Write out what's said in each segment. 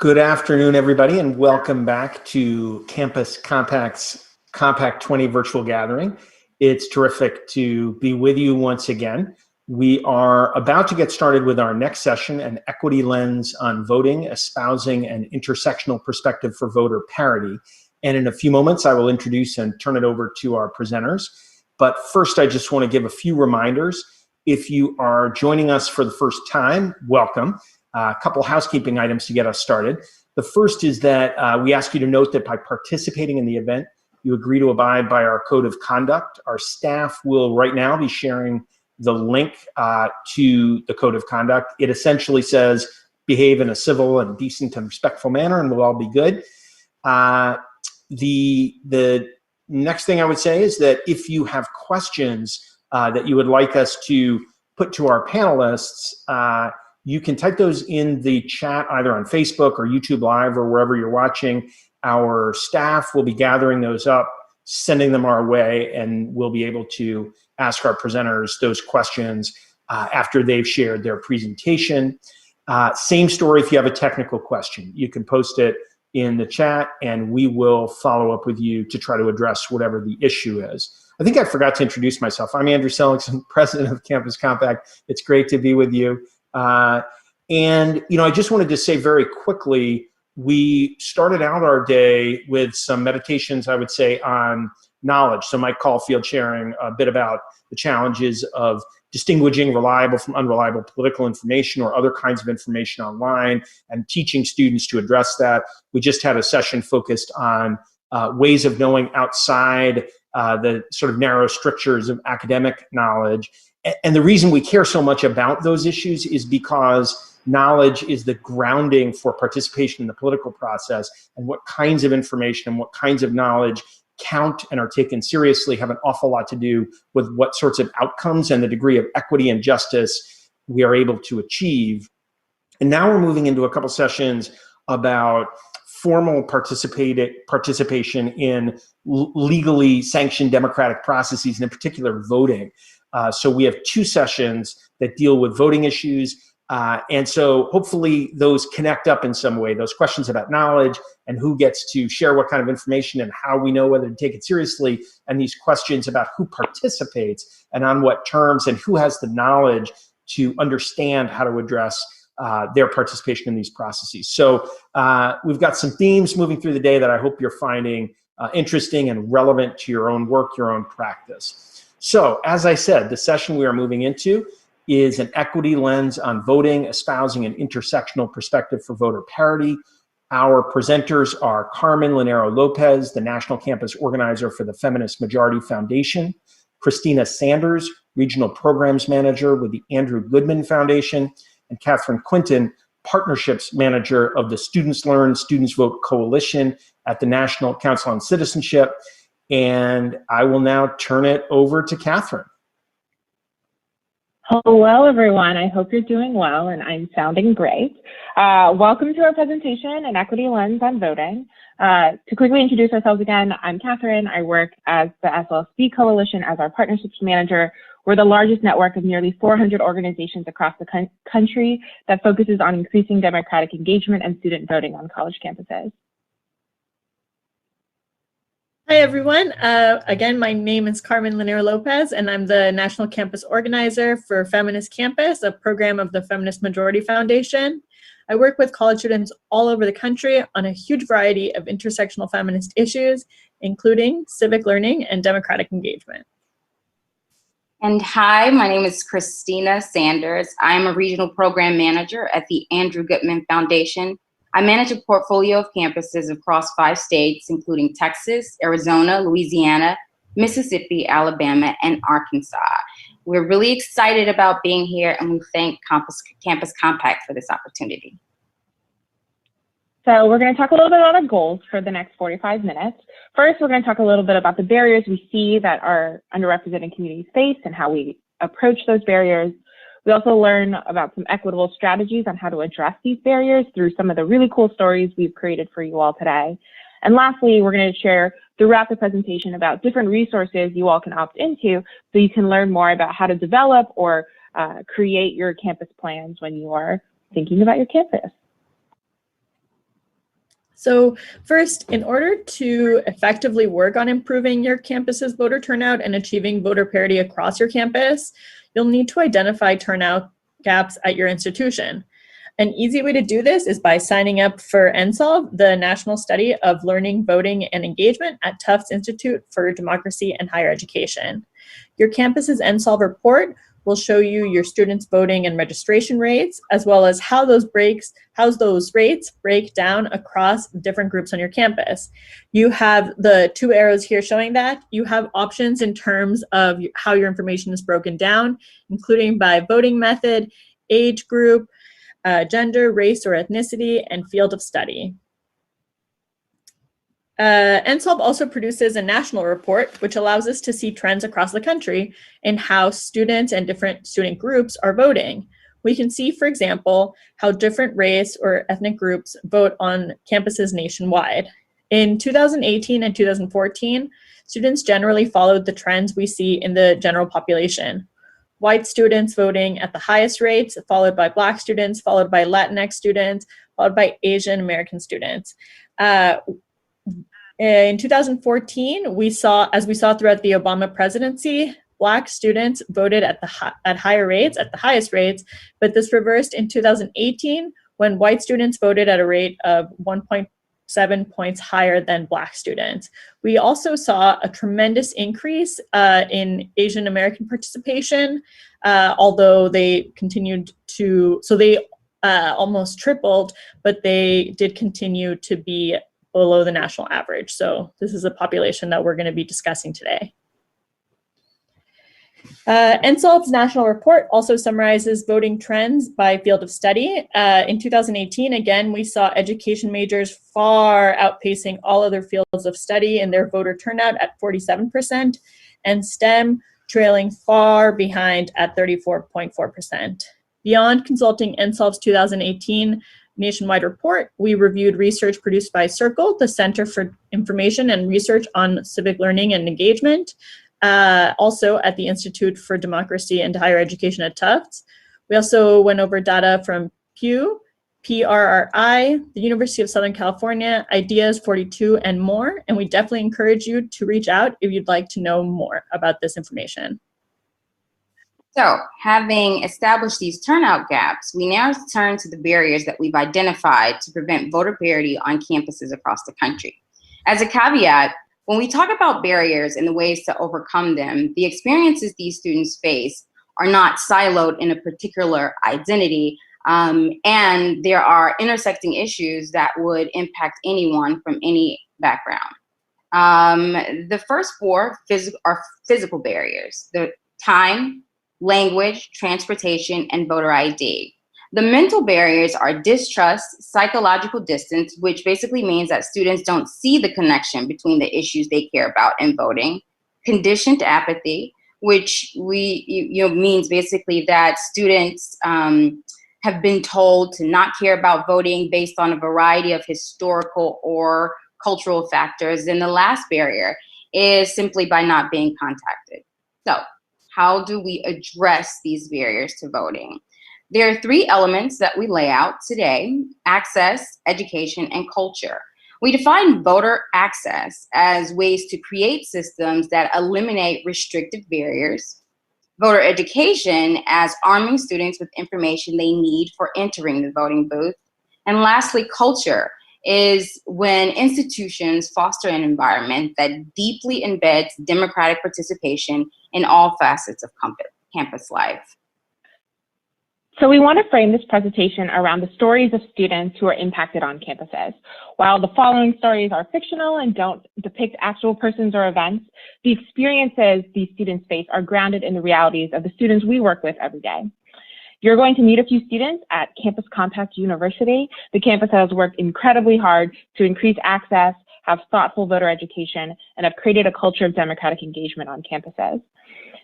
Good afternoon, everybody, and welcome back to Campus Compact's Compact 20 virtual gathering. It's terrific to be with you once again. We are about to get started with our next session, an equity lens on voting, espousing an intersectional perspective for voter parity. And in a few moments, I will introduce and turn it over to our presenters. But first, I just want to give a few reminders. If you are joining us for the first time, welcome. A couple housekeeping items to get us started. The first is that we ask you to note that by participating in the event, you agree to abide by our code of conduct. Our staff will right now be sharing the link to the code of conduct. It essentially says, behave in a civil and decent and respectful manner, and we'll all be good. The next thing I would say is that if you have questions that you would like us to put to our panelists, you can type those in the chat either on Facebook or YouTube Live or wherever you're watching. Our staff will be gathering those up, sending them our way, and we'll be able to ask our presenters those questions after they've shared their presentation. Same story if you have a technical question. You can post it in the chat and we will follow up with you to try to address whatever the issue is. I think I forgot to introduce myself. I'm Andrew Seligson, president of Campus Compact. It's great to be with you. And, I just wanted to say very quickly, we started out our day with some meditations, I would say, on knowledge. So Mike Caulfield sharing a bit about the challenges of distinguishing reliable from unreliable political information or other kinds of information online and teaching students to address that. We just had a session focused on ways of knowing outside the sort of narrow strictures of academic knowledge. And the reason we care so much about those issues is because knowledge is the grounding for participation in the political process, and what kinds of information and what kinds of knowledge count and are taken seriously have an awful lot to do with what sorts of outcomes and the degree of equity and justice we are able to achieve. And now we're moving into a couple sessions about formal participation in legally sanctioned democratic processes, and in particular voting. So we have two sessions that deal with voting issues. And so hopefully those connect up in some way, those questions about knowledge and who gets to share what kind of information and how we know whether to take it seriously, and these questions about who participates and on what terms and who has the knowledge to understand how to address their participation in these processes. So we've got some themes moving through the day that I hope you're finding interesting and relevant to your own work, your own practice. So, as I said, the session we are moving into is an equity lens on voting, espousing an intersectional perspective for voter parity. Our presenters are Carmen Linero-Lopez, the National Campus Organizer for the Feminist Majority Foundation, Christina Sanders, Regional Programs Manager with the Andrew Goodman Foundation, and Kathryn Quintin, Partnerships Manager of the Students Learn, Students Vote Coalition at the National Council on Citizenship. And I will now turn it over to Kathryn. Hello, everyone. I hope you're doing well, and I'm sounding great. Welcome to our presentation, An Equity Lens on Voting. To quickly introduce ourselves again, I'm Kathryn. I work as the SLSB Coalition as our Partnerships Manager. We're the largest network of nearly 400 organizations across the country that focuses on increasing democratic engagement and student voting on college campuses. Hi, everyone. Again, my name is Carmen Linero-Lopez, and I'm the National Campus Organizer for Feminist Campus, a program of the Feminist Majority Foundation. I work with college students all over the country on a huge variety of intersectional feminist issues, including civic learning and democratic engagement. And hi, my name is Christina Sanders. I'm a Regional Program Manager at the Andrew Goodman Foundation. I manage a portfolio of campuses across 5 states, including Texas, Arizona, Louisiana, Mississippi, Alabama, and Arkansas. We're really excited about being here, and we thank Campus Compact for this opportunity. So we're going to talk a little bit about our goals for the next 45 minutes. First, we're going to talk a little bit about the barriers we see that our underrepresented communities face and how we approach those barriers. We also learn about some equitable strategies on how to address these barriers through some of the really cool stories we've created for you all today. And lastly, we're going to share throughout the presentation about different resources you all can opt into so you can learn more about how to develop or create your campus plans when you are thinking about your campus. So first, in order to effectively work on improving your campus's voter turnout and achieving voter parity across your campus, you'll need to identify turnout gaps at your institution. An easy way to do this is by signing up for NSOLVE, the National Study of Learning, Voting, and Engagement at Tufts Institute for Democracy and Higher Education. Your campus's NSOLVE report will show you your students' voting and registration rates, as well as how those rates break down across different groups on your campus. You have the two arrows here showing that. You have options in terms of how your information is broken down, including by voting method, age group, gender, race or ethnicity, and field of study. NSOLVE also produces a national report, which allows us to see trends across the country in how students and different student groups are voting. We can see, for example, how different race or ethnic groups vote on campuses nationwide. In 2018 and 2014, students generally followed the trends we see in the general population. White students voting at the highest rates, followed by Black students, followed by Latinx students, followed by Asian American students. In 2014, as we saw throughout the Obama presidency, Black students voted at higher rates, at the highest rates, but this reversed in 2018 when white students voted at a rate of 1.7 points higher than Black students. We also saw a tremendous increase in Asian American participation, although they continued to, so they almost tripled, but they did continue to be below the national average. So this is a population that we're going to be discussing today. NSOLVE's national report also summarizes voting trends by field of study. In 2018, again, we saw education majors far outpacing all other fields of study in their voter turnout at 47%, and STEM trailing far behind at 34.4%. Beyond consulting NSOLVE's 2018 nationwide report, we reviewed research produced by CIRCLE, the Center for Information and Research on Civic Learning and Engagement, also at the Institute for Democracy and Higher Education at Tufts. We also went over data from Pew, PRRI, the University of Southern California, Ideas 42, and more, and we definitely encourage you to reach out if you'd like to know more about this information. So, having established these turnout gaps, we now turn to the barriers that we've identified to prevent voter parity on campuses across the country. As a caveat, when we talk about barriers and the ways to overcome them, the experiences these students face are not siloed in a particular identity, and there are intersecting issues that would impact anyone from any background. The first four are physical barriers: the time, language, transportation, and voter ID. The mental barriers are distrust, psychological distance, which basically means that students don't see the connection between the issues they care about and voting, conditioned apathy, which means basically that students have been told to not care about voting based on a variety of historical or cultural factors. And the last barrier is simply by not being contacted. So, how do we address these barriers to voting? There are three elements that we lay out today: access, education, and culture. We define voter access as ways to create systems that eliminate restrictive barriers, voter education as arming students with information they need for entering the voting booth, and lastly, culture is when institutions foster an environment that deeply embeds democratic participation in all facets of campus life. So we want to frame this presentation around the stories of students who are impacted on campuses. While the following stories are fictional and don't depict actual persons or events, the experiences these students face are grounded in the realities of the students we work with every day. You're going to meet a few students at Campus Compact University. The campus has worked incredibly hard to increase access, have thoughtful voter education, and have created a culture of democratic engagement on campuses.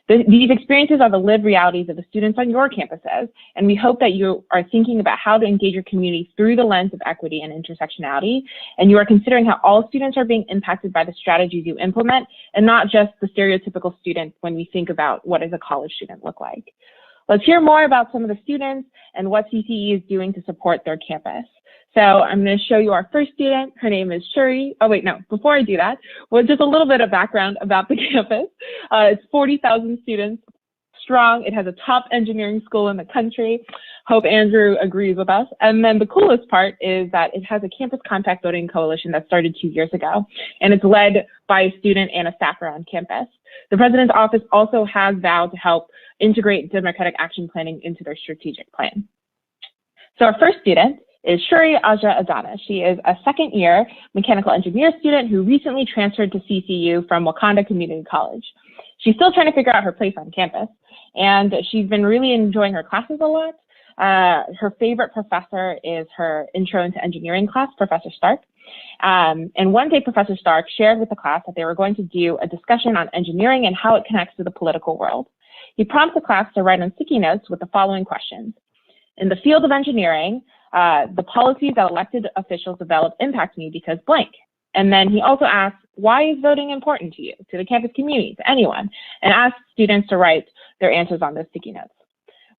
These experiences are the lived realities of the students on your campuses, and we hope that you are thinking about how to engage your community through the lens of equity and intersectionality, and you are considering how all students are being impacted by the strategies you implement, and not just the stereotypical student when we think about what does a college student look like. Let's hear more about some of the students and what CCE is doing to support their campus. So I'm going to show you our first student. Her name is Shuri. Oh, wait, no. Before I do that, well, just a little bit of background about the campus. It's 40,000 students strong. It has a top engineering school in the country. Hope Andrew agrees with us. And then the coolest part is that it has a campus compact voting coalition that started 2 years ago, and it's led by a student and a staffer on campus. The president's office also has vowed to help integrate democratic action planning into their strategic plan. So our first student is Shuri Aja Adana. She is a second-year mechanical engineer student who recently transferred to CCU from Wakanda Community College. She's still trying to figure out her place on campus, and she's been really enjoying her classes a lot. Her favorite professor is her Intro into Engineering class, Professor Stark. And one day, Professor Stark shared with the class that they were going to do a discussion on engineering and how it connects to the political world. He prompts the class to write on sticky notes with the following questions. In the field of engineering, the policies that elected officials develop impact me because blank. And then he also asks, why is voting important to you, to the campus community, to anyone? And asks students to write their answers on those sticky notes.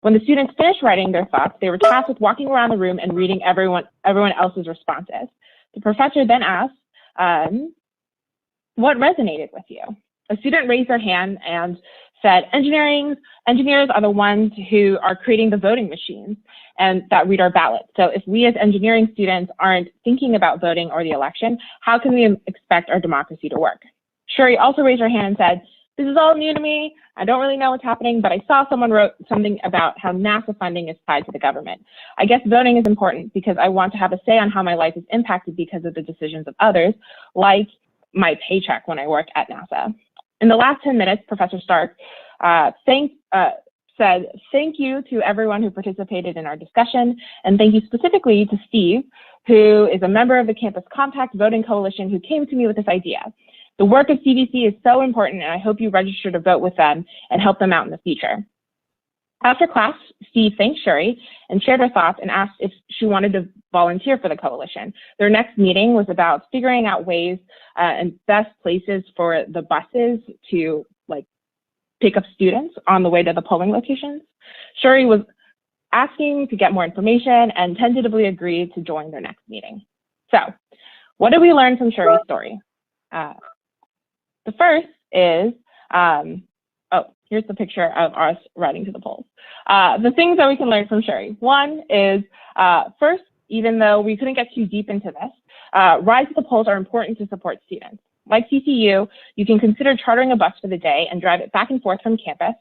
When the students finished writing their thoughts, they were tasked with walking around the room and reading everyone else's responses. The professor then asked, what resonated with you? A student raised their hand and said, engineers are the ones who are creating the voting machines and that read our ballots. So if we as engineering students aren't thinking about voting or the election, how can we expect our democracy to work? Shuri also raised her hand and said, this is all new to me. I don't really know what's happening, but I saw someone wrote something about how NASA funding is tied to the government. I guess voting is important because I want to have a say on how my life is impacted because of the decisions of others, like my paycheck when I work at NASA. In the last 10 minutes, Professor Stark said, thank you to everyone who participated in our discussion, and thank you specifically to Steve, who is a member of the Campus Compact Voting Coalition who came to me with this idea. The work of CVC is so important, and I hope you register to vote with them and help them out in the future. After class, Steve thanked Shuri and shared her thoughts and asked if she wanted to volunteer for the coalition. Their next meeting was about figuring out ways and best places for the buses to pick up students on the way to the polling locations. Shuri was asking to get more information and tentatively agreed to join their next meeting. So what did we learn from Shuri's story? The first is, here's the picture of us riding to the polls. The things that we can learn from Shuri. One is, first, even though we couldn't get too deep into this, rides to the polls are important to support students. Like CCU, you can consider chartering a bus for the day and drive it back and forth from campus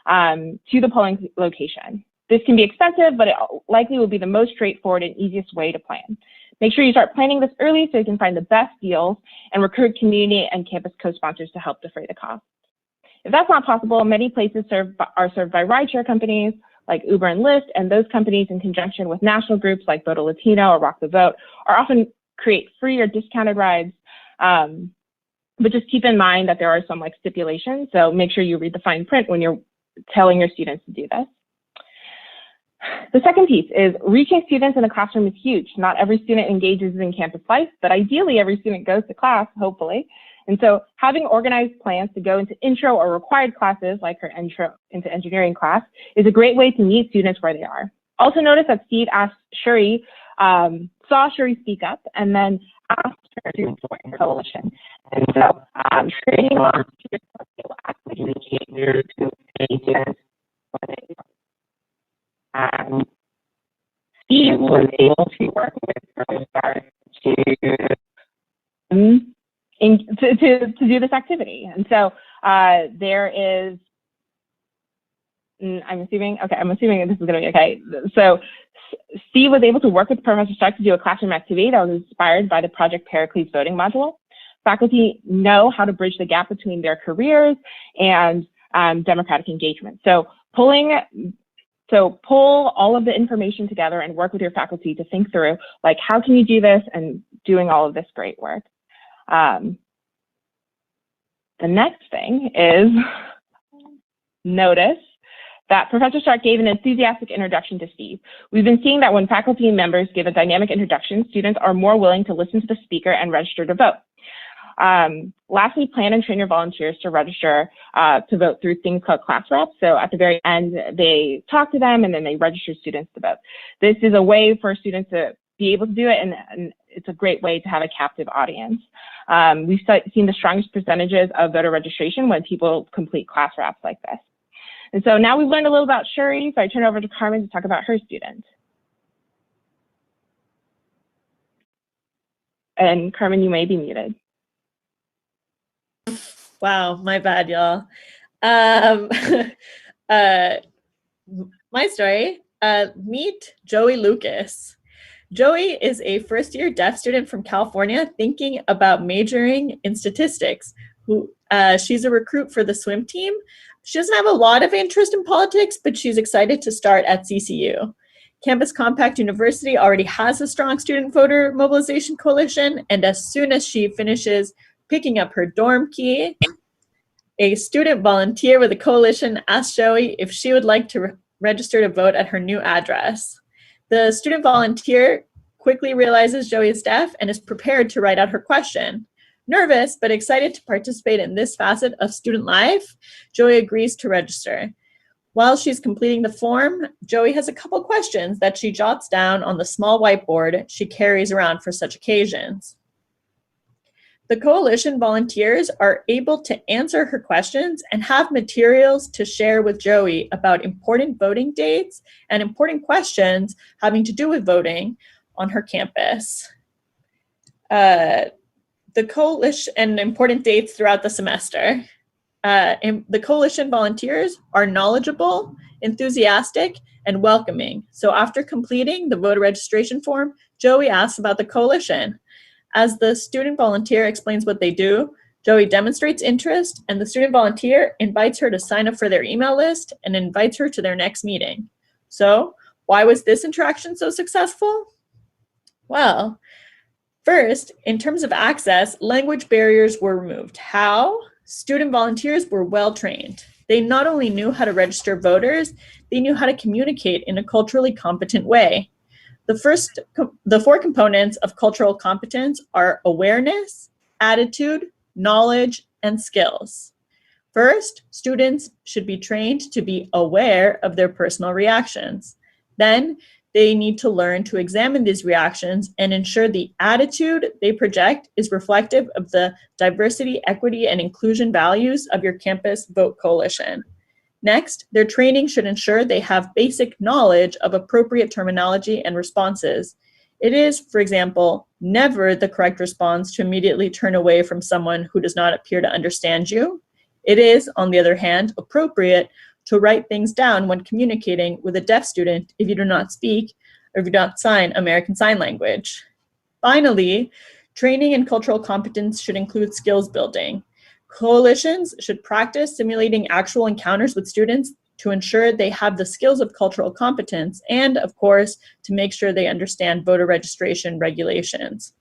to the polling location. This can be expensive, but it likely will be the most straightforward and easiest way to plan. Make sure you start planning this early so you can find the best deals and recruit community and campus co-sponsors to help defray the cost. If that's not possible, many places are served by rideshare companies like Uber and Lyft, and those companies, in conjunction with national groups like Vote a Latino or Rock the Vote, are often create free or discounted rides. But just keep in mind that there are some stipulations, so make sure you read the fine print when you're telling your students to do this. The second piece is reaching students in the classroom is huge. Not every student engages in campus life, but ideally every student goes to class, hopefully. And so having organized plans to go into intro or required classes, like her intro into engineering class, is a great way to meet students where they are. Also notice that Steve asked Shuri, saw Shuri speak up, and then asked her to join the coalition. And so training on students will actually communicate to students. Steve was able to work with Professor Stark to do this activity. And so there is, I'm assuming this is going to be okay. So Steve was able to work with Professor Stark to do a classroom activity that was inspired by the Project Pericles voting module. Faculty know how to bridge the gap between their careers and democratic engagement. So pull all of the information together and work with your faculty to think through, how can you do this, and doing all of this great work. The next thing is notice that Professor Stark gave an enthusiastic introduction to Steve. We've been seeing that when faculty members give a dynamic introduction, students are more willing to listen to the speaker and register to vote. Lastly, plan and train your volunteers to register to vote through things called class reps. So at the very end, they talk to them and then they register students to vote. This is a way for students to be able to do it, and it's a great way to have a captive audience. We've seen the strongest percentages of voter registration when people complete class wraps like this. And so now we've learned a little about Shuri, so I turn over to Carmen to talk about her students. And Carmen, you may be muted. Wow, my bad, y'all. My story, meet Joey Lucas. Joey is a first-year deaf student from California thinking about majoring in statistics. She's a recruit for the swim team. She doesn't have a lot of interest in politics, but she's excited to start at CCU. Campus Compact University already has a strong student voter mobilization coalition, and as soon as she finishes picking up her dorm key, a student volunteer with the coalition asked Joey if she would like to register to vote at her new address. The student volunteer quickly realizes Joey is deaf and is prepared to write out her question. Nervous but excited to participate in this facet of student life, Joey agrees to register. While she's completing the form, Joey has a couple questions that she jots down on the small whiteboard she carries around for such occasions. The coalition volunteers are able to answer her questions and have materials to share with Joey about important voting dates and important questions having to do with voting on her campus. The coalition and important dates throughout the semester. The coalition volunteers are knowledgeable, enthusiastic, and welcoming. So after completing the voter registration form, Joey asks about the coalition. As the student volunteer explains what they do, Joey demonstrates interest, and the student volunteer invites her to sign up for their email list and invites her to their next meeting. So, why was this interaction so successful? Well, first, in terms of access, language barriers were removed. How? Student volunteers were well trained. They not only knew how to register voters, they knew how to communicate in a culturally competent way. The four components of cultural competence are awareness, attitude, knowledge, and skills. First, students should be trained to be aware of their personal reactions. Then, they need to learn to examine these reactions and ensure the attitude they project is reflective of the diversity, equity, and inclusion values of your campus vote coalition. Next, their training should ensure they have basic knowledge of appropriate terminology and responses. It is, for example, never the correct response to immediately turn away from someone who does not appear to understand you. It is, on the other hand, appropriate to write things down when communicating with a deaf student if you do not speak or if you do not sign American Sign Language. Finally, training in cultural competence should include skills building. Coalitions should practice simulating actual encounters with students to ensure they have the skills of cultural competence and, of course, to make sure they understand voter registration regulations.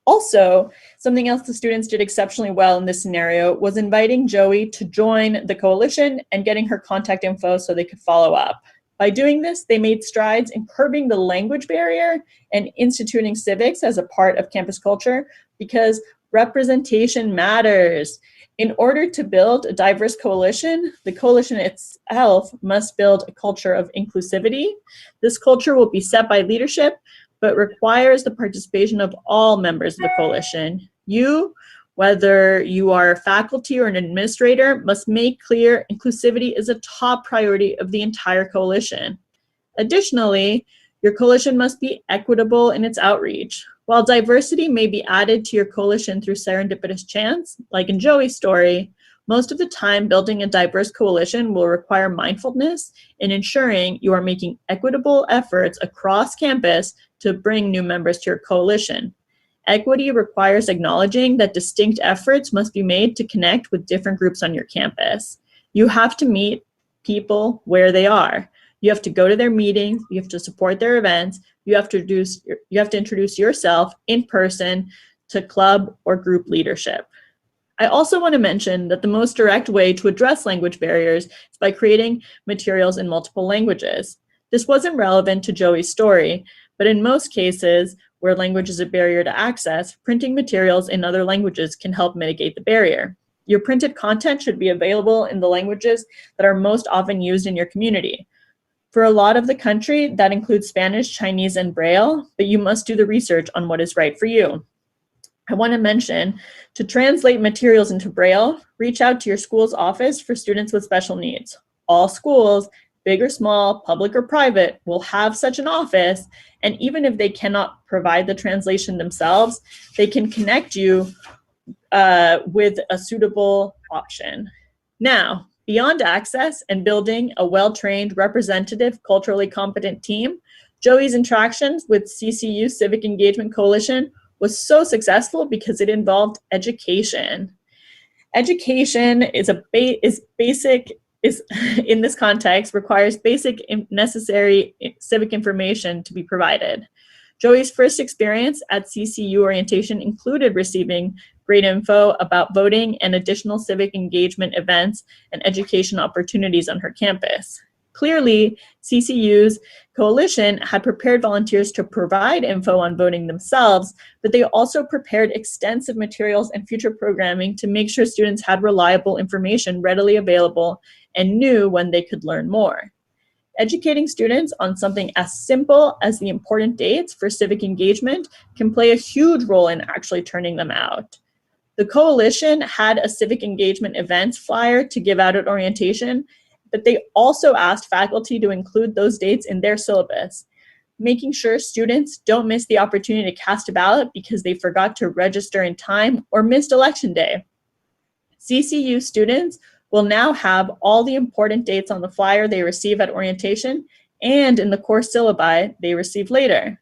Also, something else the students did exceptionally well in this scenario was inviting Joey to join the coalition and getting her contact info so they could follow up. By doing this, they made strides in curbing the language barrier and instituting civics as a part of campus culture because representation matters. In order to build a diverse coalition, the coalition itself must build a culture of inclusivity. This culture will be set by leadership, but requires the participation of all members of the coalition. You, whether you are faculty or an administrator, must make clear inclusivity is a top priority of the entire coalition. Additionally, your coalition must be equitable in its outreach. While diversity may be added to your coalition through serendipitous chance, like in Joey's story, most of the time building a diverse coalition will require mindfulness in ensuring you are making equitable efforts across campus to bring new members to your coalition. Equity requires acknowledging that distinct efforts must be made to connect with different groups on your campus. You have to meet people where they are. You have to go to their meetings, you have to support their events, you have to introduce yourself in person to club or group leadership. I also want to mention that the most direct way to address language barriers is by creating materials in multiple languages. This wasn't relevant to Joey's story, but in most cases where language is a barrier to access, printing materials in other languages can help mitigate the barrier. Your printed content should be available in the languages that are most often used in your community. For a lot of the country, that includes Spanish, Chinese, and Braille, but you must do the research on what is right for you. I want to mention, to translate materials into Braille, reach out to your school's office for students with special needs. All schools, big or small, public or private, will have such an office, and even if they cannot provide the translation themselves, they can connect you with a suitable option. Now, beyond access and building a well-trained, representative, culturally competent team, Joey's interactions with CCU Civic Engagement Coalition was so successful because it involved education. Education is in this context requires basic necessary civic information to be provided. Joey's first experience at CCU orientation included receiving great info about voting and additional civic engagement events and education opportunities on her campus. Clearly, CCU's coalition had prepared volunteers to provide info on voting themselves, but they also prepared extensive materials and future programming to make sure students had reliable information readily available and knew when they could learn more. Educating students on something as simple as the important dates for civic engagement can play a huge role in actually turning them out. The coalition had a civic engagement events flyer to give out at orientation, but they also asked faculty to include those dates in their syllabus, making sure students don't miss the opportunity to cast a ballot because they forgot to register in time or missed election day. CCU students will now have all the important dates on the flyer they receive at orientation and in the course syllabi they receive later.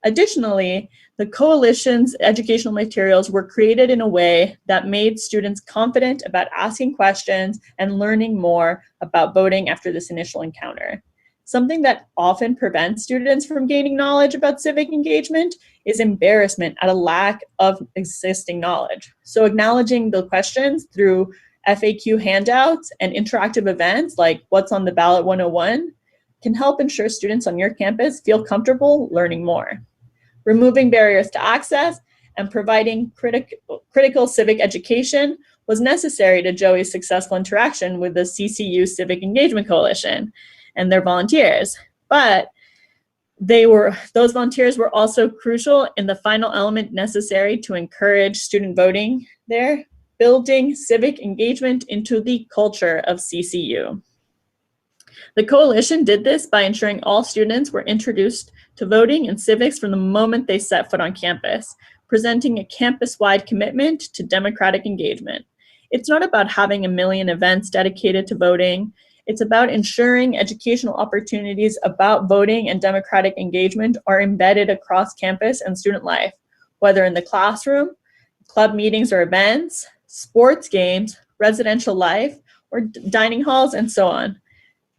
Additionally, the coalition's educational materials were created in a way that made students confident about asking questions and learning more about voting after this initial encounter. Something that often prevents students from gaining knowledge about civic engagement is embarrassment at a lack of existing knowledge. So acknowledging the questions through FAQ handouts and interactive events like What's on the Ballot 101 can help ensure students on your campus feel comfortable learning more. Removing barriers to access and providing critical civic education was necessary to Joey's successful interaction with the CCU Civic Engagement Coalition and their volunteers. But those volunteers were also crucial in the final element necessary to encourage student voting there, building civic engagement into the culture of CCU. The coalition did this by ensuring all students were introduced to voting and civics from the moment they set foot on campus, presenting a campus-wide commitment to democratic engagement. It's not about having a million events dedicated to voting. It's about ensuring educational opportunities about voting and democratic engagement are embedded across campus and student life, whether in the classroom, club meetings or events, sports games, residential life, or dining halls, and so on.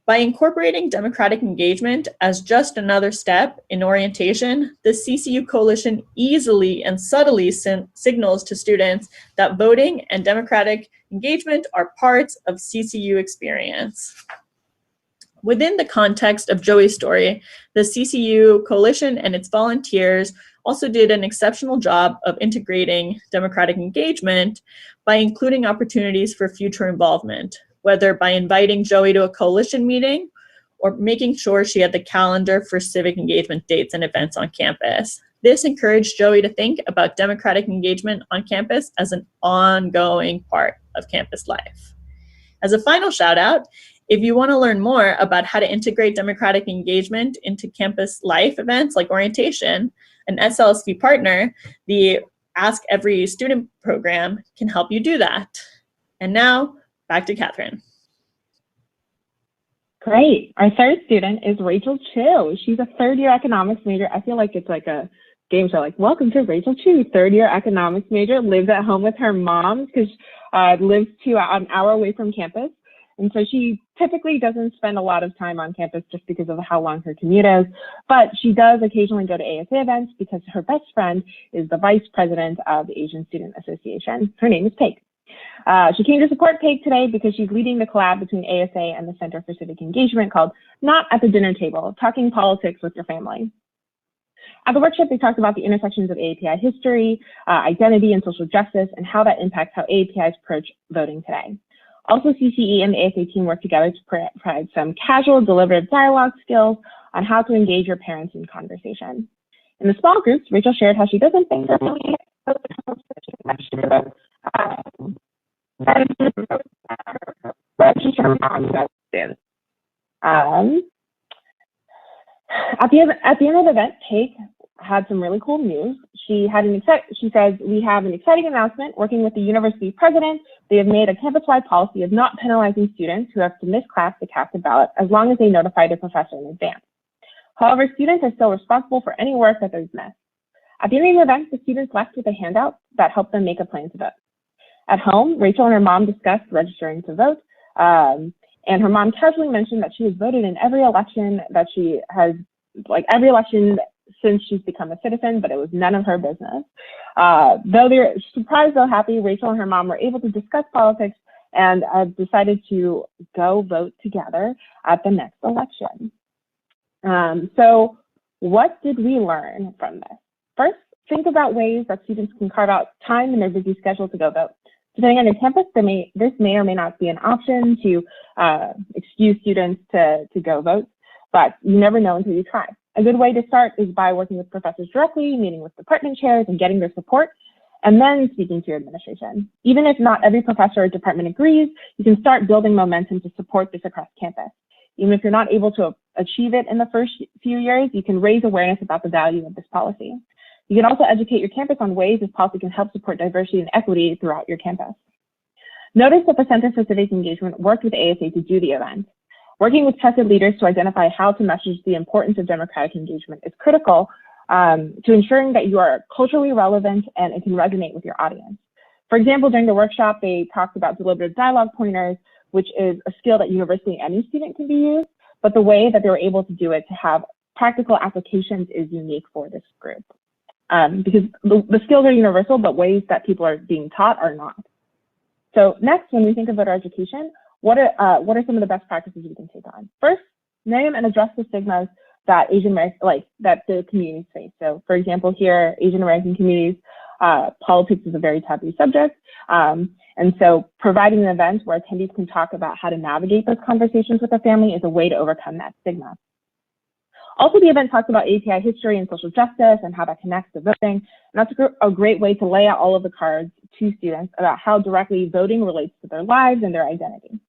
By incorporating democratic engagement as just another step in orientation, the CCU Coalition easily and subtly signals to students that voting and democratic engagement are parts of CCU experience. Within the context of Joey's story, the CCU Coalition and its volunteers also did an exceptional job of integrating democratic engagement by including opportunities for future involvement, whether by inviting Joey to a coalition meeting or making sure she had the calendar for civic engagement dates and events on campus. This encouraged Joey to think about democratic engagement on campus as an ongoing part of campus life. As a final shout out, if you want to learn more about how to integrate democratic engagement into campus life events like orientation, an SLSV partner, the Ask Every Student program, can help you do that. And now, back to Kathryn. Great. Our third student is Rachel Chu. She's a third-year economics major. I feel like it's like a game show, like, welcome to Rachel Chu, third-year economics major, lives at home with her mom because lives an hour away from campus. And so she typically doesn't spend a lot of time on campus just because of how long her commute is, but she does occasionally go to ASA events because her best friend is the vice president of the Asian Student Association. Her name is Paige. She came to support Paige today because she's leading the collab between ASA and the Center for Civic Engagement called Not at the Dinner Table, Talking Politics with Your Family. At the workshop, they talked about the intersections of AAPI history, identity, and social justice, and how that impacts how AAPIs approach voting today. Also, CCE and the ASA team work together to provide some casual, deliberative dialogue skills on how to engage your parents in conversation. In the small groups, Rachel shared how she doesn't think that really at the end of the event, Kate had some really cool news. She says, we have an exciting announcement. Working with the university president, they have made a campus-wide policy of not penalizing students who have to miss class to cast a ballot as long as they notify their professor in advance. However, students are still responsible for any work that they've missed. At the end of the event, the students left with a handout that helped them make a plan to vote. At home, Rachel and her mom discussed registering to vote, and her mom casually mentioned that she has voted in every election that she has, like every election since she's become a citizen, but it was none of her business. Though they're surprised, though happy, Rachel and her mom were able to discuss politics and decided to go vote together at the next election. So what did we learn from this? First, think about ways that students can carve out time in their busy schedule to go vote. Depending on your campus, this may or may not be an option to excuse students to go vote, but you never know until you try. A good way to start is by working with professors directly, meeting with department chairs and getting their support, and then speaking to your administration. Even if not every professor or department agrees, you can start building momentum to support this across campus. Even if you're not able to achieve it in the first few years, you can raise awareness about the value of this policy. You can also educate your campus on ways this policy can help support diversity and equity throughout your campus. Notice that the Center for Civic Engagement worked with ASA to do the event. Working with trusted leaders to identify how to message the importance of democratic engagement is critical to ensuring that you are culturally relevant and it can resonate with your audience. For example, during the workshop, they talked about deliberative dialogue pointers, which is a skill that universally any student can be used, but the way that they were able to do it to have practical applications is unique for this group. Because the skills are universal, but ways that people are being taught are not. So next, when we think of voter education, what are some of the best practices we can take on? First, name and address the stigmas that that the communities face. So for example, here, Asian American communities, politics is a very taboo subject. And so providing an event where attendees can talk about how to navigate those conversations with their family is a way to overcome that stigma. Also, the event talks about API history and social justice and how that connects to voting. And that's a great way to lay out all of the cards to students about how directly voting relates to their lives and their identity.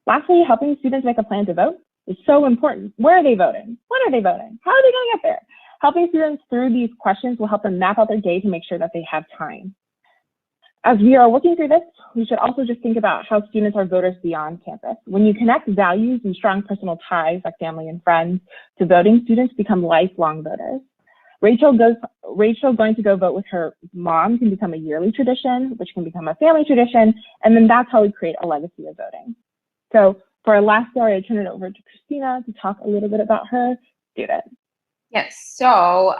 Lastly, helping students make a plan to vote is so important. Where are they voting? When are they voting? How are they going to get there? Helping students through these questions will help them map out their day to make sure that they have time. As we are working through this, we should also just think about how students are voters beyond campus. When you connect values and strong personal ties like family and friends to voting, students become lifelong voters. Rachel going to go vote with her mom can become a yearly tradition, which can become a family tradition, and then that's how we create a legacy of voting. So for our last story, I turn it over to Christina to talk a little bit about her student. Yes, so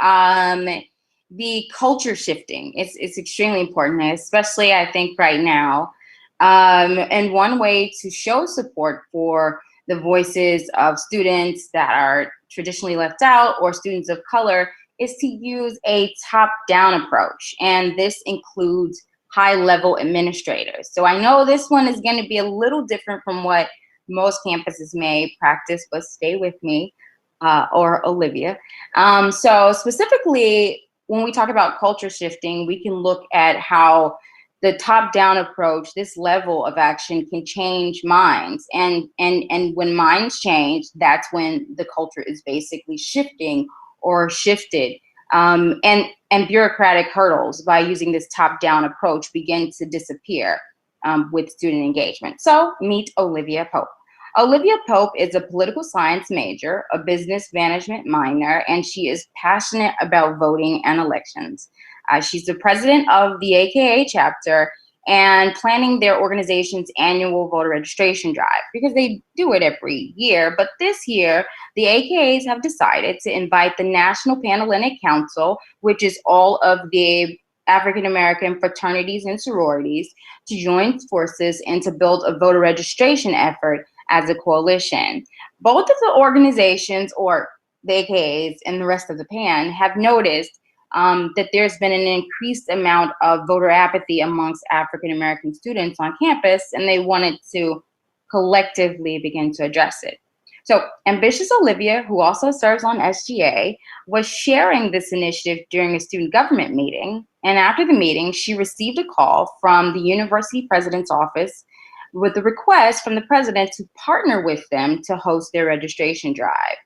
the culture shifting is extremely important, especially I think right now. And one way to show support for the voices of students that are traditionally left out or students of color is to use a top-down approach. And this includes high-level administrators. So I know this one is going to be a little different from what most campuses may practice, but stay with me, or Olivia. So specifically, when we talk about culture shifting, we can look at how the top-down approach, this level of action, can change minds. And when minds change, that's when the culture is basically shifting or shifted. And bureaucratic hurdles by using this top-down approach begin to disappear with student engagement. So meet Olivia Pope. Olivia Pope is a political science major, a business management minor, and she is passionate about voting and elections. She's the president of the AKA chapter and planning their organization's annual voter registration drive because they do it every year. But this year, the AKAs have decided to invite the National Panhellenic Council, which is all of the African-American fraternities and sororities, to join forces and to build a voter registration effort as a coalition. Both of the organizations, or the AKAs and the rest of the PAN, have noticed that there's been an increased amount of voter apathy amongst African American students on campus, and they wanted to collectively begin to address it. So Ambitious Olivia, who also serves on SGA, was sharing this initiative during a student government meeting. And after the meeting, she received a call from the university president's office with a request from the president to partner with them to host their registration drive.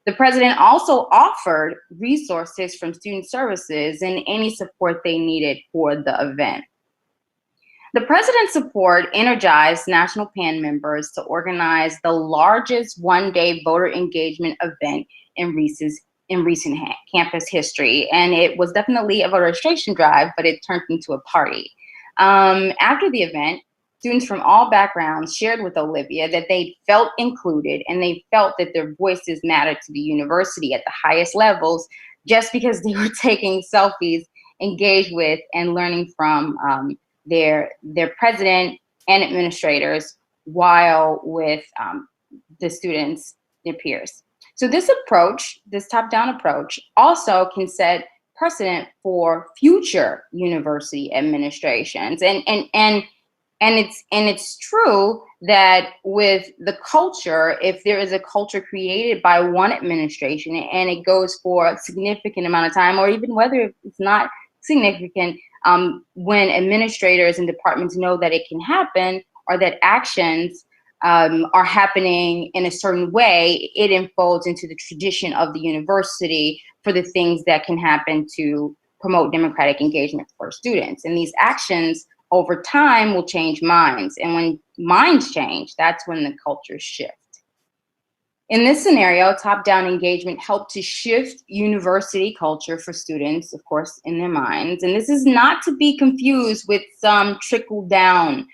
The president also offered resources from student services and any support they needed for the event. The president's support energized National PAN members to organize the largest one-day voter engagement event in recent campus history. And it was definitely a voter registration drive, but it turned into a party. After the event, students from all backgrounds shared with Olivia that they felt included and they felt that their voices mattered to the university at the highest levels just because they were taking selfies, engaged with, and learning from their president and administrators while with the students, their peers. So this approach, this top-down approach, also can set precedent for future university administrations. And it's true that with the culture, if there is a culture created by one administration and it goes for a significant amount of time, or even whether it's not significant, when administrators and departments know that it can happen or that actions are happening in a certain way, it unfolds into the tradition of the university for the things that can happen to promote democratic engagement for students. And these actions over time will change minds. And when minds change, that's when the cultures shift. In this scenario, top-down engagement helped to shift university culture for students, of course, in their minds. And this is not to be confused with some trickle-down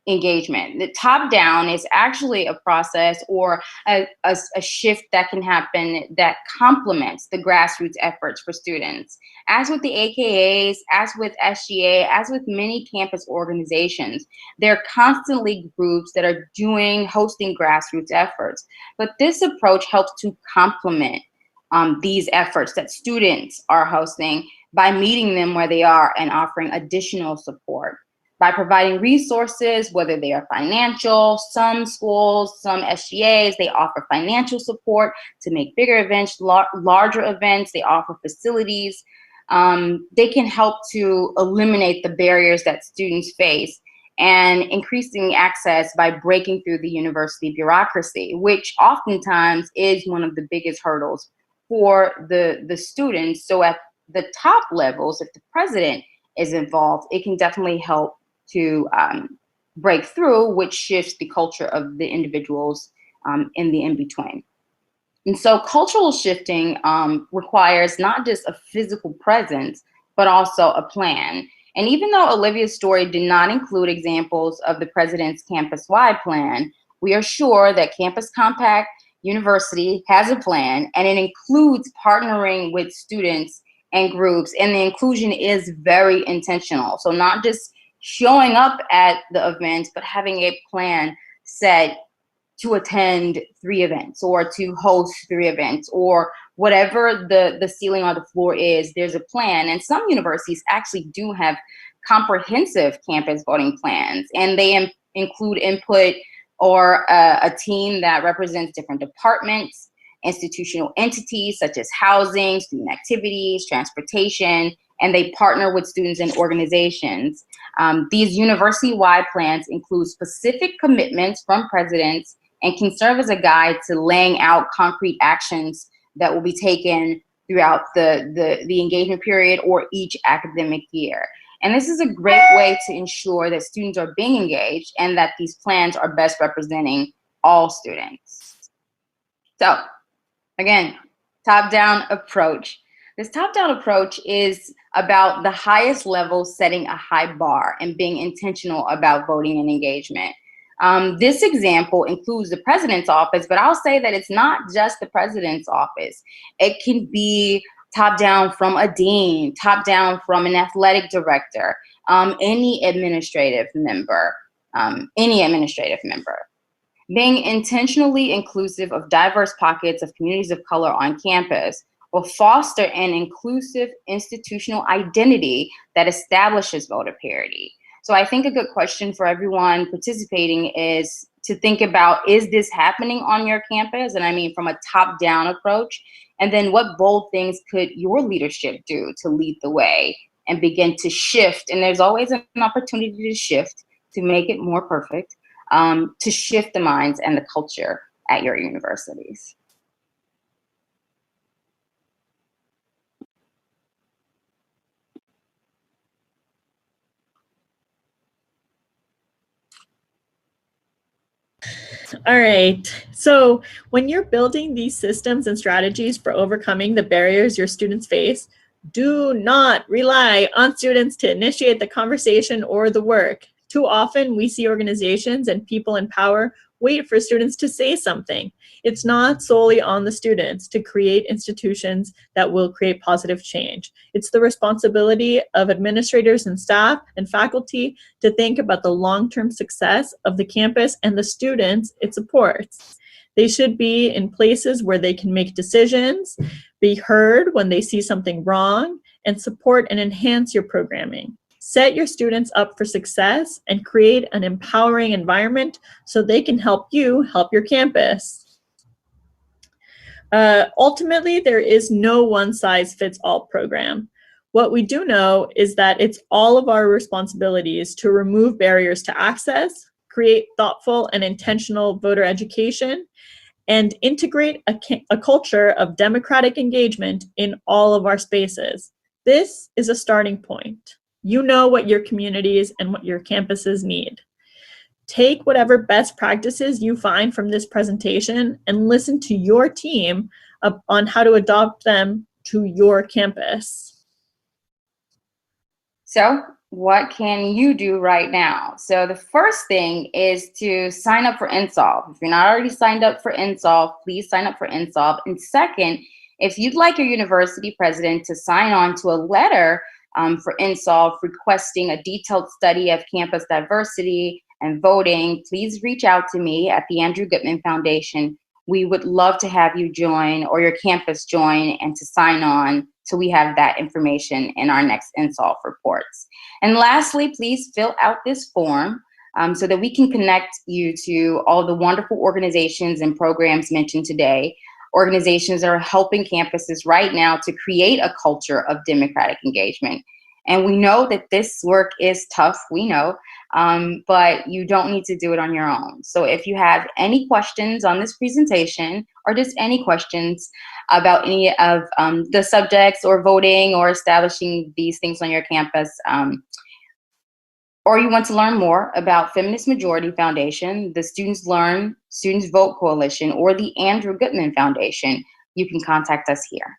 engagement. The top-down is actually a process or a shift that can happen that complements the grassroots efforts for students. As with the AKAs, as with SGA, as with many campus organizations, there are constantly groups that are hosting grassroots efforts. But this approach helps to complement these efforts that students are hosting by meeting them where they are and offering additional support. By providing resources, whether they are financial, some schools, some SGAs, they offer financial support to make bigger events, larger events, they offer facilities. They can help to eliminate the barriers that students face and increasing access by breaking through the university bureaucracy, which oftentimes is one of the biggest hurdles for the students. So at the top levels, if the president is involved, it can definitely help to break through, which shifts the culture of the individuals in the in-between. And so cultural shifting requires not just a physical presence, but also a plan. And even though Olivia's story did not include examples of the president's campus-wide plan, we are sure that Campus Compact University has a plan, and it includes partnering with students and groups, and the inclusion is very intentional. So not just showing up at the events, but having a plan set to attend 3 events or to host 3 events or whatever the ceiling on the floor is, there's a plan. And some universities actually do have comprehensive campus voting plans, and they include input or a team that represents different departments, institutional entities such as housing, student activities, transportation, and they partner with students and organizations. These university-wide plans include specific commitments from presidents and can serve as a guide to laying out concrete actions that will be taken throughout the engagement period or each academic year. And this is a great way to ensure that students are being engaged and that these plans are best representing all students. So again, top-down approach. This top-down approach is about the highest level setting a high bar and being intentional about voting and engagement. This example includes the president's office, but I'll say that it's not just the president's office. It can be top-down from a dean, top-down from an athletic director, any administrative member. Being intentionally inclusive of diverse pockets of communities of color on campus will foster an inclusive institutional identity that establishes voter parity. So I think a good question for everyone participating is to think about, is this happening on your campus? And I mean from a top-down approach. And then what bold things could your leadership do to lead the way and begin to shift? And there's always an opportunity to shift, to make it more perfect, to shift the minds and the culture at your universities. All right. So when you're building these systems and strategies for overcoming the barriers your students face, do not rely on students to initiate the conversation or the work. Too often we see organizations and people in power wait for students to say something. It's not solely on the students to create institutions that will create positive change. It's the responsibility of administrators and staff and faculty to think about the long-term success of the campus and the students it supports. They should be in places where they can make decisions, be heard when they see something wrong, and support and enhance your programming. Set your students up for success and create an empowering environment so they can help you help your campus. Ultimately, there is no one-size-fits-all program. What we do know is that it's all of our responsibilities to remove barriers to access, create thoughtful and intentional voter education, and integrate a culture of democratic engagement in all of our spaces. This is a starting point. You know what your communities and what your campuses need. Take whatever best practices you find from this presentation and listen to your team on how to adopt them to your campus. So what can you do right now? So the first thing is to sign up for Insolve. If you're not already signed up for Insolve, please sign up for Insolve. And second, if you'd like your university president to sign on to a letter for Insolve requesting a detailed study of campus diversity and voting, please reach out to me at the Andrew Gutman Foundation. We would love to have you join, or your campus join, and to sign on so we have that information in our next Insolve reports. And lastly, please fill out this form so that we can connect you to all the wonderful organizations and programs mentioned today, organizations that are helping campuses right now to create a culture of democratic engagement. And we know that this work is tough, we know, but you don't need to do it on your own. So if you have any questions on this presentation, or just any questions about any of the subjects or voting or establishing these things on your campus, or you want to learn more about Feminist Majority Foundation, the Students Learn, Students Vote Coalition, or the Andrew Gutman Foundation, you can contact us here.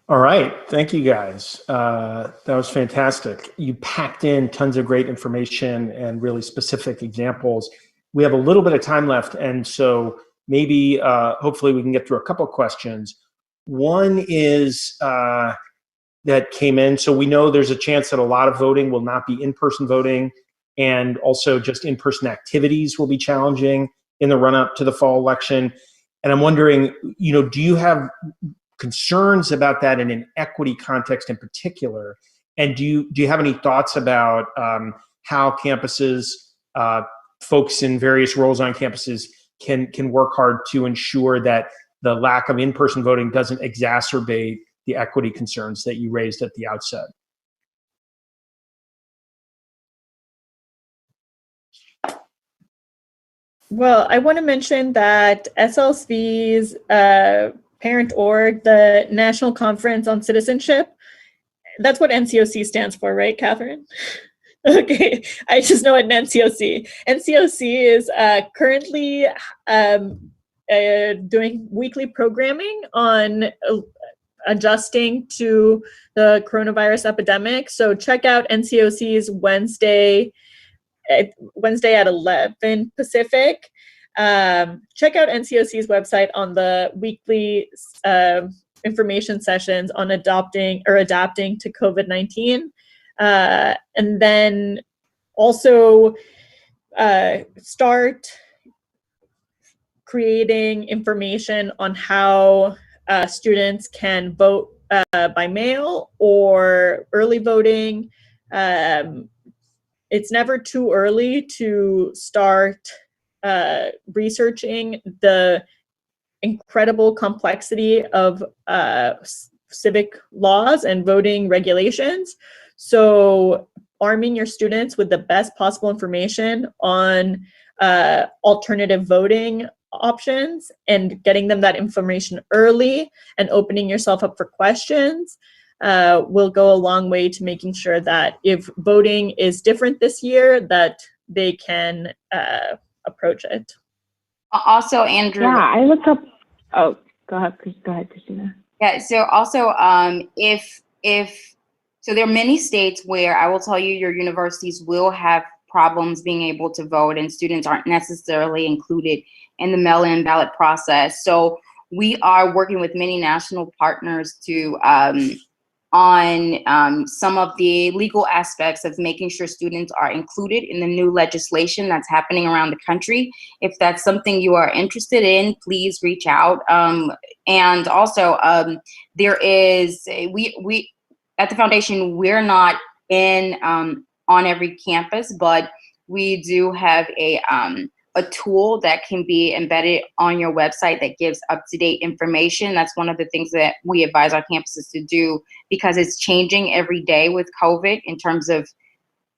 All right, thank you guys. That was fantastic. You packed in tons of great information and really specific examples. We have a little bit of time left, and so maybe hopefully we can get through a couple questions. One is that came in, so we know there's a chance that a lot of voting will not be in-person voting, and also just in-person activities will be challenging in the run-up to the fall election. And I'm wondering, do you have concerns about that in an equity context in particular? And do you have any thoughts about how campuses, folks in various roles on campuses can work hard to ensure that the lack of in-person voting doesn't exacerbate the equity concerns that you raised at the outset? Well, I want to mention that SLSV's parent org, the National Conference on Citizenship, that's what NCOC stands for, right, Kathryn? Okay, I just know it NCOC. NCOC is currently doing weekly programming on adjusting to the coronavirus epidemic. So check out NCOC's Wednesday at 11 Pacific. Check out NCOC's website on the weekly information sessions on adapting to COVID-19. And then also start creating information on how students can vote by mail or early voting. It's never too early to start researching the incredible complexity of civic laws and voting regulations. So arming your students with the best possible information on alternative voting options and getting them that information early and opening yourself up for questions will go a long way to making sure that if voting is different this year, that they can approach it. Also, Andrew. Yeah, I looked up. Oh, go ahead, Christina. Yeah. So also, so there are many states where I will tell you your universities will have problems being able to vote, and students aren't necessarily included in the mail-in ballot process. So we are working with many national partners to on some of the legal aspects of making sure students are included in the new legislation that's happening around the country. If that's something you are interested in, please reach out. And also, there is, we at the foundation, we're not in on every campus, but we do have a tool that can be embedded on your website that gives up-to-date information. That's one of the things that we advise our campuses to do, because it's changing every day with COVID in terms of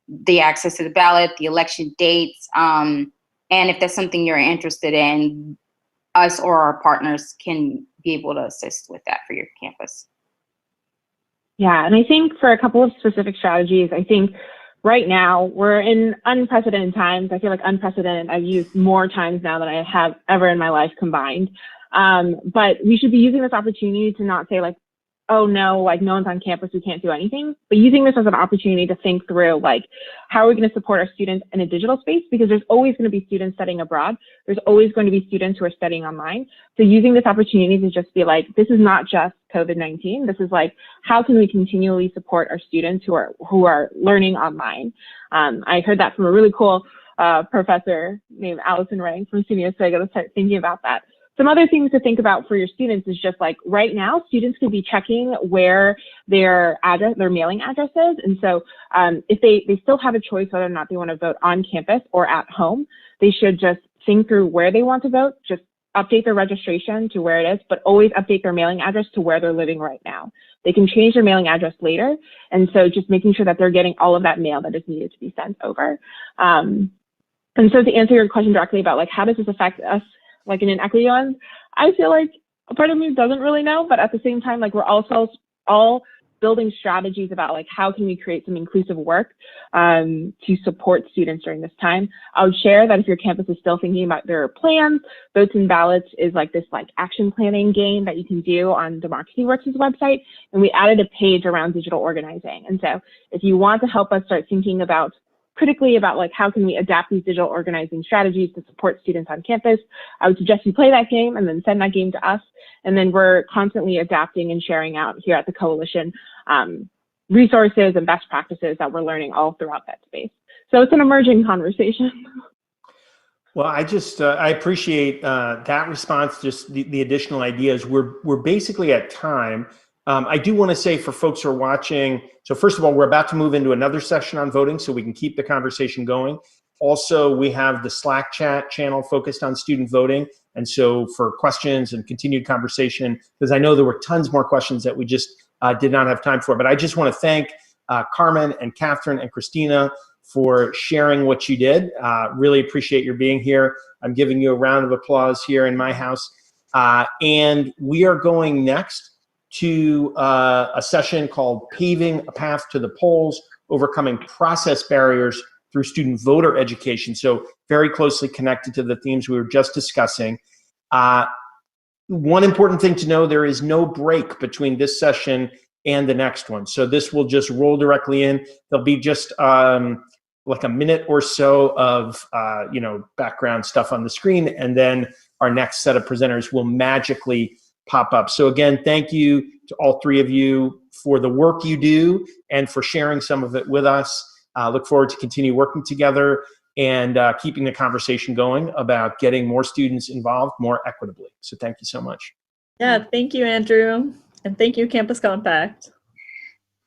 the access to the ballot, the election dates. And if that's something you're interested in, us or our partners can be able to assist with that for your campus. Yeah, and I think for a couple of specific strategies, I think right now we're in unprecedented times. I feel like unprecedented I've used more times now than I have ever in my life combined. But we should be using this opportunity to not say like, oh no, like no one's on campus, we can't do anything, but using this as an opportunity to think through like, how are we going to support our students in a digital space? Because there's always going to be students studying abroad. There's always going to be students who are studying online. So using this opportunity to just be like, this is not just COVID-19. This is like, how can we continually support our students who are learning online? I heard that from a really cool professor named Allison Ray from SUNY, so I got to start thinking about that. Some other things to think about for your students is just like right now, students could be checking where their mailing address is. And so if they still have a choice whether or not they want to vote on campus or at home, they should just think through where they want to vote, just update their registration to where it is, but always update their mailing address to where they're living right now. They can change their mailing address later. And so just making sure that they're getting all of that mail that is needed to be sent over. And so to answer your question directly about like, how does this affect us? Like in an equity lens, I feel like a part of me doesn't really know, but at the same time, like we're also all building strategies about like how can we create some inclusive work to support students during this time. I would share that if your campus is still thinking about their plans, Votes and Ballots is like this like action planning game that you can do on Democracy Works' website, and we added a page around digital organizing. And so if you want to help us start thinking about critically about like how can we adapt these digital organizing strategies to support students on campus, I would suggest you play that game and then send that game to us. And then we're constantly adapting and sharing out here at the Coalition resources and best practices that we're learning all throughout that space. So it's an emerging conversation. Well, I appreciate that response, just the additional ideas. We're basically at time. I do want to say for folks who are watching, so first of all, we're about to move into another session on voting so we can keep the conversation going. Also, we have the Slack chat channel focused on student voting. And so for questions and continued conversation, because I know there were tons more questions that we just did not have time for, but I just want to thank Carmen and Kathryn and Christina for sharing what you did. Really appreciate your being here. I'm giving you a round of applause here in my house. And we are going next to a session called Paving a Path to the Polls, Overcoming Process Barriers through Student Voter Education. So very closely connected to the themes we were just discussing. One important thing to know, there is no break between this session and the next one. So this will just roll directly in. There'll be just like a minute or so of background stuff on the screen, and then our next set of presenters will magically pop up. So again, thank you to all three of you for the work you do and for sharing some of it with us. Look forward to continue working together. and keeping the conversation going about getting more students involved more equitably. So thank you so much. Yeah, thank you, Andrew. And thank you, Campus Compact.